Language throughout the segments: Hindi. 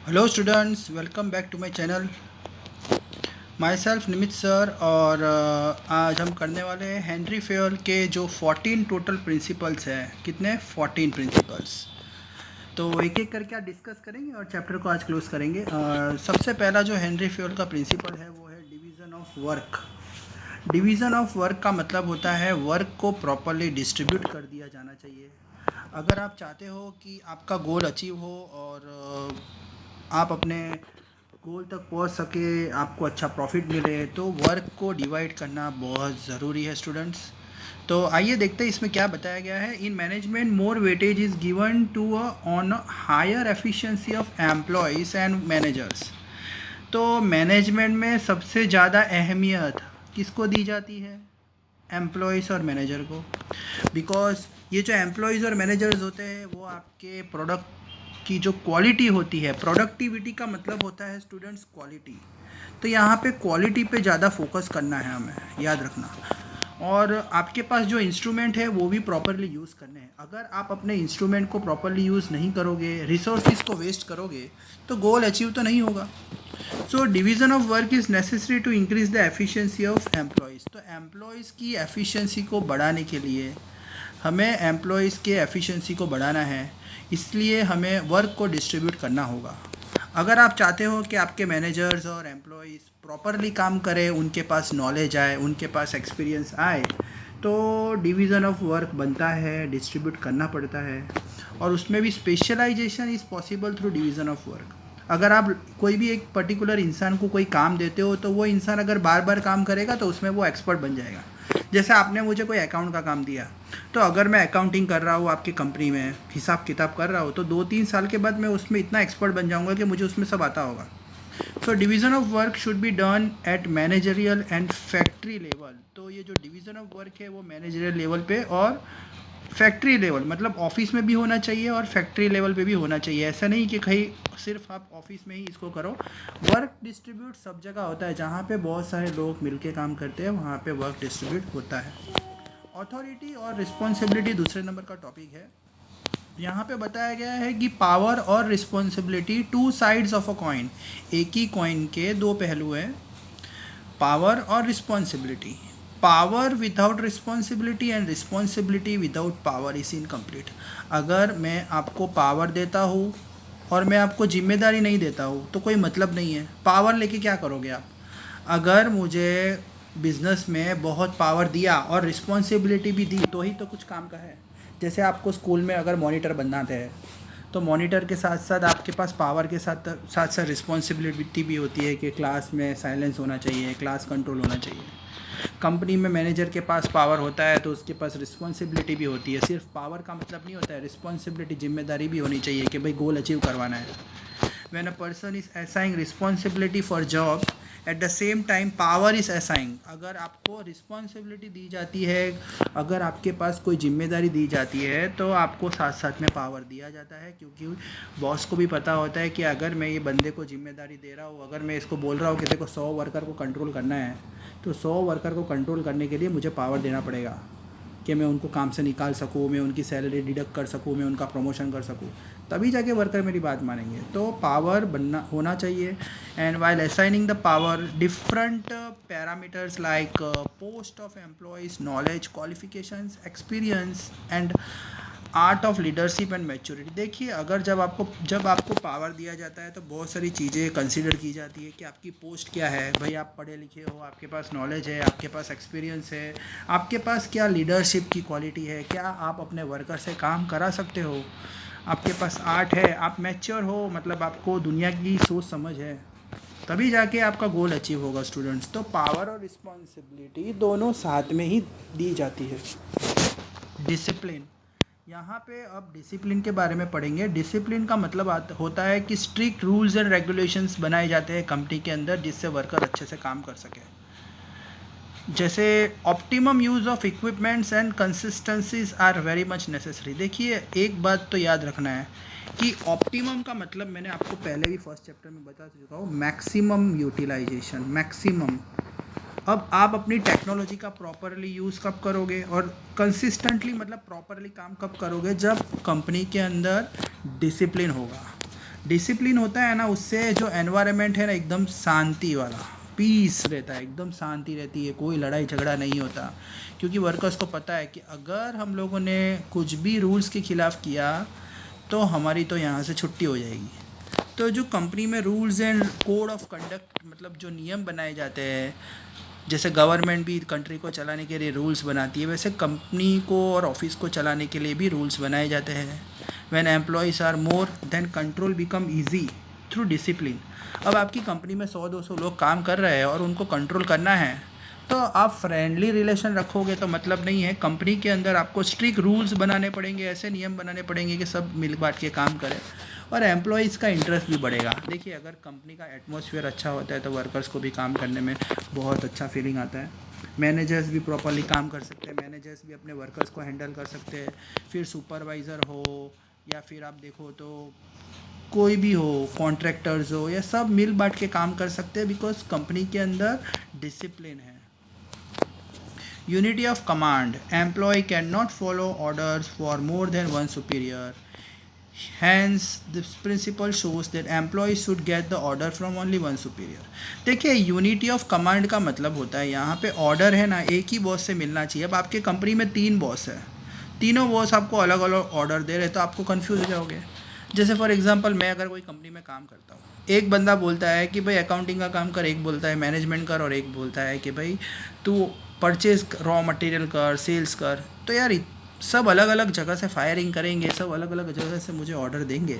Hello students, welcome back to my channel. My self सर। और आज हम करने वाले हैं हेनरी फेयल के जो 14 टोटल प्रिंसिपल्स हैं। कितने? 14 प्रिंसिपल्स। तो एक एक करके आज डिस्कस करेंगे और चैप्टर को आज क्लोज करेंगे। सबसे पहला जो हेनरी फेयल का प्रिंसिपल है वो है division of work. Division of work का मतलब होता है वर्क को प्रॉपरली डिस्ट्रीब्यूट कर दिया जाना चाहिए। अगर आप चाहते हो कि आपका गोल अचीव हो और आप अपने गोल तक पहुंच सके, आपको अच्छा प्रॉफिट मिले, तो वर्क को डिवाइड करना बहुत ज़रूरी है स्टूडेंट्स। तो आइए देखते हैं इसमें क्या बताया गया है। In management more weightage is given to on higher efficiency of employees and managers. तो मैनेजमेंट में सबसे ज़्यादा अहमियत किसको दी जाती है? एम्प्लॉयज़ और मैनेजर को। बिकॉज ये जो एम्प्लॉयज़ और मैनेजर्स होते हैं वो आपके प्रोडक्ट की जो क्वालिटी होती है, प्रोडक्टिविटी का मतलब होता है स्टूडेंट्स क्वालिटी। तो यहाँ पे क्वालिटी पे ज़्यादा फोकस करना है हमें, याद रखना। और आपके पास जो इंस्ट्रूमेंट है वो भी प्रॉपरली यूज़ करने हैं। अगर आप अपने इंस्ट्रूमेंट को प्रॉपरली यूज़ नहीं करोगे, रिसोर्सेज को वेस्ट करोगे, तो गोल अचीव तो नहीं होगा। So division of work is necessary to increase the efficiency of employees. तो एम्प्लॉयज़ की एफिशिएंसी को बढ़ाने के लिए हमें एम्प्लॉयज़ के एफिशिएंसी को बढ़ाना है, इसलिए हमें वर्क को डिस्ट्रीब्यूट करना होगा। अगर आप चाहते हो कि आपके मैनेजर्स और एम्प्लॉयज़ प्रॉपरली काम करें, उनके पास नॉलेज आए, उनके पास एक्सपीरियंस आए, तो डिवीज़न ऑफ वर्क बनता है, डिस्ट्रीब्यूट करना पड़ता है। और उसमें भी specialization is possible through division of work. अगर आप कोई भी एक पर्टिकुलर इंसान को कोई काम देते हो तो वो इंसान अगर बार बार काम करेगा तो उसमें वो एक्सपर्ट बन जाएगा। जैसे आपने मुझे कोई अकाउंट का काम दिया, तो अगर मैं अकाउंटिंग कर रहा हूँ आपकी कंपनी में, हिसाब किताब कर रहा हूँ, तो 2-3 साल के बाद मैं उसमें इतना एक्सपर्ट बन जाऊँगा कि मुझे उसमें सब आता होगा। So division of work should be done at managerial and factory level. तो ये जो डिवीज़न ऑफ वर्क है वो मैनेजरियल लेवल पे और फैक्ट्री लेवल, मतलब ऑफिस में भी होना चाहिए और फैक्ट्री लेवल पे भी होना चाहिए। ऐसा नहीं कि कहीं सिर्फ आप ऑफिस में ही इसको करो। वर्क डिस्ट्रीब्यूट सब जगह होता है, जहाँ पे बहुत सारे लोग मिलके काम करते हैं वहाँ पे वर्क डिस्ट्रीब्यूट होता है। अथॉरिटी और रिस्पॉन्सिबिलिटी दूसरे नंबर का टॉपिक है। यहाँ पे बताया गया है कि पावर और responsibility two sides of a coin. एक ही कॉइन के दो पहलू हैं, पावर और responsibility. Power without responsibility and responsibility without power is incomplete. अगर मैं आपको पावर देता हूँ और मैं आपको जिम्मेदारी नहीं देता हूँ तो कोई मतलब नहीं है। पावर लेके क्या करोगे आप? अगर मुझे बिज़नेस में बहुत पावर दिया और रिस्पॉन्सिबिलिटी भी दी तो ही तो कुछ काम का है। जैसे आपको स्कूल में अगर मॉनिटर बनना है तो मॉनिटर के साथ साथ आपके पास पावर के साथ साथ साथ रिस्पॉन्सिबिलिटी भी होती है कि क्लास में साइलेंस होना चाहिए, क्लास कंट्रोल होना चाहिए। कंपनी में मैनेजर के पास पावर होता है तो उसके पास रिस्पॉन्सिबिलिटी भी होती है। सिर्फ पावर का मतलब नहीं होता है, रिस्पॉन्सिबिलिटी, जिम्मेदारी भी होनी चाहिए कि भाई गोल अचीव करवाना है। when a person is assigned responsibility for job, at the same time power is assigned। अगर आपको रिस्पॉन्सिबिलिटी दी जाती है, अगर आपके पास कोई जिम्मेदारी दी जाती है तो आपको साथ साथ में पावर दिया जाता है, क्योंकि बॉस को भी पता होता है कि अगर मैं ये बंदे को जिम्मेदारी दे रहा हूँ, अगर मैं इसको बोल रहा हूँ कि देखो 100 वर्कर को कंट्रोल करना है, तो 100 वर्कर को कंट्रोल करने के लिए मुझे पावर देना पड़ेगा कि मैं उनको काम से निकाल सकूँ, मैं उनकी सैलरी डिडक्ट कर सकूँ, मैं उनका प्रमोशन कर सकूँ, तभी जाके वर्कर मेरी बात मानेंगे। तो पावर बनना होना चाहिए। And while assigning the power, different parameters like post of employees, knowledge, qualifications, experience and art of leadership and maturity. देखिए, अगर जब आपको पावर दिया जाता है तो बहुत सारी चीज़ें कंसीडर की जाती है कि आपकी पोस्ट क्या है। भाई आप पढ़े लिखे हो, आपके पास नॉलेज है, आपके पास एक्सपीरियंस है, आपके पास क्या लीडरशिप की क्वालिटी है, क्या आप अपने वर्कर से काम करा सकते हो, आपके पास आर्ट है, आप मैच्योर हो, मतलब आपको दुनिया की सोच समझ है, तभी जाके आपका गोल अचीव होगा स्टूडेंट्स। तो पावर और रिस्पॉन्सिबिलिटी दोनों साथ में ही दी जाती है। डिसिप्लिन, यहाँ पे अब डिसिप्लिन के बारे में पढ़ेंगे। डिसिप्लिन का मतलब होता है कि स्ट्रिक्ट रूल्स एंड रेगुलेशंस बनाए जाते हैं कंपनी के अंदर, जिससे वर्कर अच्छे से काम कर सके। जैसे optimum use of equipments and consistencies are very much necessary. देखिए, एक बात तो याद रखना है कि ऑप्टिमम का मतलब मैंने आपको पहले भी फर्स्ट चैप्टर में बता चुका हूँ, मैक्सिमम यूटिलाइजेशन, मैक्सिमम। अब आप अपनी टेक्नोलॉजी का प्रॉपरली यूज़ कब करोगे और कंसिस्टेंटली मतलब प्रॉपरली काम कब करोगे? जब कंपनी के अंदर डिसिप्लिन होगा, डिसिप्लिन होता है ना, उससे जो एनवायरनमेंट है ना एकदम शांति वाला, पीस रहता है, एकदम शांति रहती है, कोई लड़ाई झगड़ा नहीं होता। क्योंकि वर्कर्स को पता है कि अगर हम लोगों ने कुछ भी रूल्स के ख़िलाफ़ किया तो हमारी तो यहाँ से छुट्टी हो जाएगी। तो जो कंपनी में rules and code of conduct, मतलब जो नियम बनाए जाते हैं, जैसे गवर्नमेंट भी कंट्री को चलाने के लिए रूल्स बनाती है, वैसे कंपनी को और ऑफिस को चलाने के लिए भी रूल्स बनाए जाते हैं। When employees are more than control become easy through discipline. अब आपकी कंपनी में 100-200 लोग काम कर रहे हैं और उनको कंट्रोल करना है, तो आप फ्रेंडली रिलेशन रखोगे तो मतलब नहीं है। कंपनी के अंदर आपको स्ट्रिक्ट रूल्स बनाने पड़ेंगे, ऐसे नियम बनाने पड़ेंगे कि सब मिल बांट के काम करें और एम्प्लॉयज़ का इंटरेस्ट भी बढ़ेगा। देखिए, अगर कंपनी का एटमॉस्फेयर अच्छा होता है तो वर्कर्स को भी काम करने में बहुत अच्छा फीलिंग आता है। मैनेजर्स भी प्रॉपरली काम कर सकते हैं, मैनेजर्स भी अपने वर्कर्स को हैंडल कर सकते हैं। फिर सुपरवाइज़र हो या फिर आप देखो तो कोई भी हो, कॉन्ट्रैक्टर्स हो, या सब मिल बांट के काम कर सकते हैं, बिकॉज कंपनी के अंदर डिसिप्लिन है। Unity of command, employee can not follow orders for more than one superior, hence this principle shows that employees should get the order from only one superior। देखिए, यूनिटी ऑफ कमांड का मतलब होता है यहाँ पे ऑर्डर है ना एक ही बॉस से मिलना चाहिए। अब आपके कंपनी में 3 बॉस है, तीनों बॉस आपको अलग अलग ऑर्डर दे रहे हैं तो आपको कंफ्यूज हो जाओगे। जैसे फॉर एग्जांपल, मैं अगर कोई कंपनी में काम करता हूँ, एक बंदा बोलता है कि भाई अकाउंटिंग का काम कर, एक बोलता है मैनेजमेंट कर, और एक बोलता है कि भाई तू परचेज रॉ मटेरियल कर, सेल्स कर। तो यार सब अलग अलग जगह से फायरिंग करेंगे, सब अलग अलग जगह से मुझे ऑर्डर देंगे,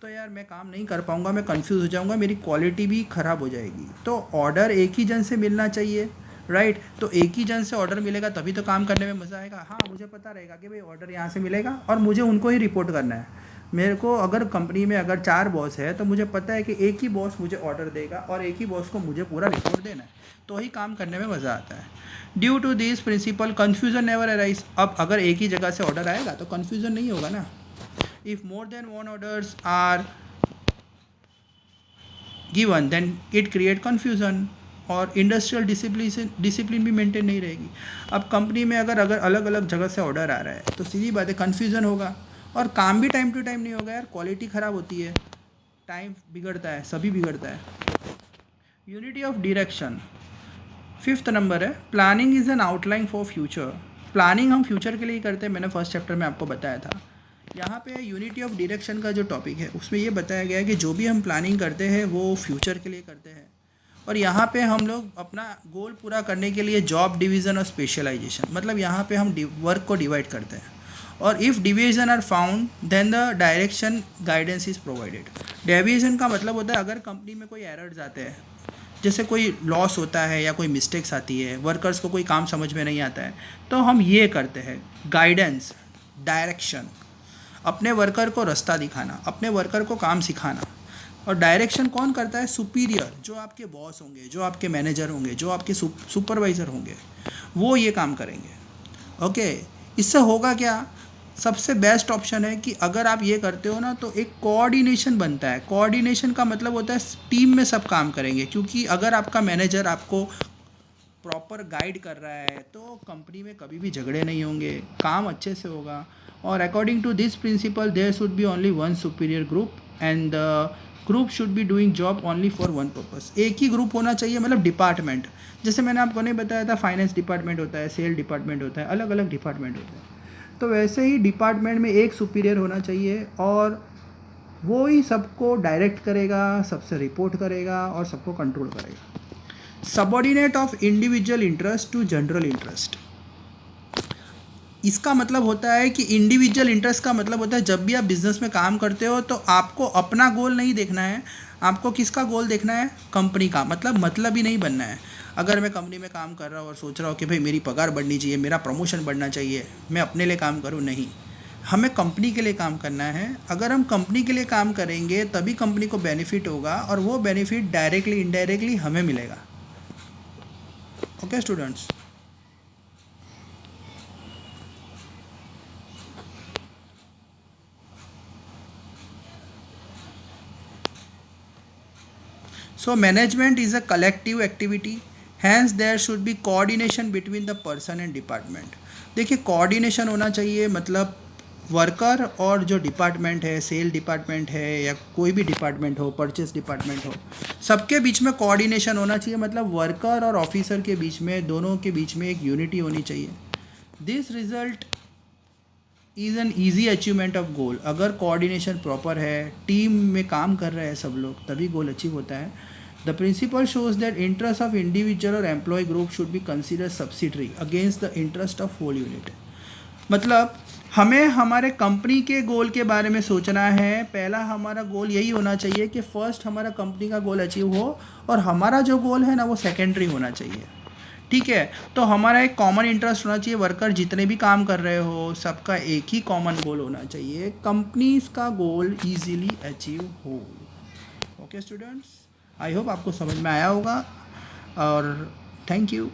तो यार मैं काम नहीं कर पाऊँगा, मैं कंफ्यूज हो जाऊँगा, मेरी क्वालिटी भी ख़राब हो जाएगी। तो ऑर्डर एक ही जन से मिलना चाहिए, राइट। तो एक ही जन से ऑर्डर मिलेगा तभी तो काम करने में मज़ा आएगा। हाँ, मुझे पता रहेगा कि भाई ऑर्डर यहाँ से मिलेगा और मुझे उनको ही रिपोर्ट करना है। मेरे को अगर कंपनी में अगर 4 बॉस है तो मुझे पता है कि एक ही बॉस मुझे ऑर्डर देगा और एक ही बॉस को मुझे पूरा रिपोर्ट देना है, तो ही काम करने में मज़ा आता है। Due to this principle confusion never arise. अब अगर एक ही जगह से ऑर्डर आएगा तो कन्फ्यूज़न नहीं होगा ना। If more than one orders are given then it create confusion, और इंडस्ट्रियल डिसिप्लिन भी मेंटेन नहीं रहेगी। अब कंपनी में अगर अलग अलग जगह से ऑर्डर आ रहा है तो सीधी बात है कन्फ्यूज़न होगा, और काम भी टाइम टू टाइम नहीं होगा यार, क्वालिटी ख़राब होती है, टाइम बिगड़ता है, सभी बिगड़ता है। Unity of direction, 5th number है, planning is an outline for future. Planning हम फ्यूचर के लिए करते हैं, मैंने फर्स्ट चैप्टर में आपको बताया था। यहाँ पे यूनिटी ऑफ डायरेक्शन का जो टॉपिक है उसमें ये बताया गया है कि जो भी हम प्लानिंग करते हैं वो फ्यूचर के लिए करते हैं, और यहाँ पे हम लोग अपना गोल पूरा करने के लिए जॉब डिवीज़न और स्पेशलाइजेशन, मतलब यहाँ पे हम वर्क को डिवाइड करते हैं, और if division are found then the direction guidance is provided. Deviation का मतलब होता है अगर कंपनी में कोई एरर्स आते हैं, जैसे कोई लॉस होता है या कोई मिस्टेक्स आती है, वर्कर्स को कोई काम समझ में नहीं आता है, तो हम ये करते हैं गाइडेंस, डायरेक्शन, अपने वर्कर को रास्ता दिखाना, अपने वर्कर को काम सिखाना। और डायरेक्शन कौन करता है? सुपीरियर, जो आपके बॉस होंगे, जो आपके मैनेजर होंगे, जो आपके सुपरवाइज़र होंगे, वो ये काम करेंगे। ओके, इससे होगा क्या? सबसे बेस्ट ऑप्शन है कि अगर आप ये करते हो ना तो एक कोऑर्डिनेशन बनता है। कोऑर्डिनेशन का मतलब होता है टीम में सब काम करेंगे, क्योंकि अगर आपका मैनेजर आपको प्रॉपर गाइड कर रहा है तो कंपनी में कभी भी झगड़े नहीं होंगे, काम अच्छे से होगा। और according to this principle there should be only one superior group and the group should be doing job only for one purpose. एक ही ग्रुप होना चाहिए, मतलब डिपार्टमेंट, जैसे मैंने आपको नहीं बताया था फाइनेंस डिपार्टमेंट होता है, सेल डिपार्टमेंट होता है, अलग अलग डिपार्टमेंट होते हैं, तो वैसे ही डिपार्टमेंट में एक सुपीरियर होना चाहिए और वो ही सबको डायरेक्ट करेगा, सबसे रिपोर्ट करेगा और सबको कंट्रोल करेगा। Subordinate of individual interest to general interest, इसका मतलब होता है कि इंडिविजुअल इंटरेस्ट का मतलब होता है जब भी आप बिज़नेस में काम करते हो तो आपको अपना गोल नहीं देखना है, आपको किसका गोल देखना है? कंपनी का। मतलब ही नहीं बनना है। अगर मैं कंपनी में काम कर रहा हूँ और सोच रहा हूँ कि भाई मेरी पगार बढ़नी चाहिए, मेरा प्रमोशन बढ़ना चाहिए, मैं अपने लिए काम करूँ, नहीं, हमें कंपनी के लिए काम करना है। अगर हम कंपनी के लिए काम करेंगे तभी कंपनी को बेनिफिट होगा और वो बेनिफिट डायरेक्टली इनडायरेक्टली हमें मिलेगा। Okay students, so management is a collective activity, hence there should be coordination between the person and department। देखिए, कोऑर्डिनेशन होना चाहिए, मतलब वर्कर और जो डिपार्टमेंट है, सेल डिपार्टमेंट है या कोई भी डिपार्टमेंट हो, परचेस डिपार्टमेंट हो, सबके बीच में कोऑर्डिनेशन होना चाहिए। मतलब वर्कर और ऑफिसर के बीच में, दोनों के बीच में एक यूनिटी होनी चाहिए। This result is an easy achievement of goal. अगर कोऑर्डिनेशन प्रॉपर है, टीम में काम कर रहे हैं सब लोग, तभी गोल अचीव होता है। The principle shows that interest of individual और employ group should be consider subsidiary against the interest of whole unit. मतलब हमें हमारे कंपनी के गोल के बारे में सोचना है। पहला हमारा गोल यही होना चाहिए कि फर्स्ट हमारा कंपनी का गोल अचीव हो, और हमारा जो गोल है ना वो सेकेंडरी होना चाहिए। ठीक है, तो हमारा एक कॉमन इंटरेस्ट होना चाहिए। वर्कर जितने भी काम कर रहे हो, सबका एक ही कॉमन गोल होना चाहिए, कंपनीज का गोल इजीली अचीव हो। ओके स्टूडेंट्स, आई होप आपको समझ में आया होगा, और थैंक यू।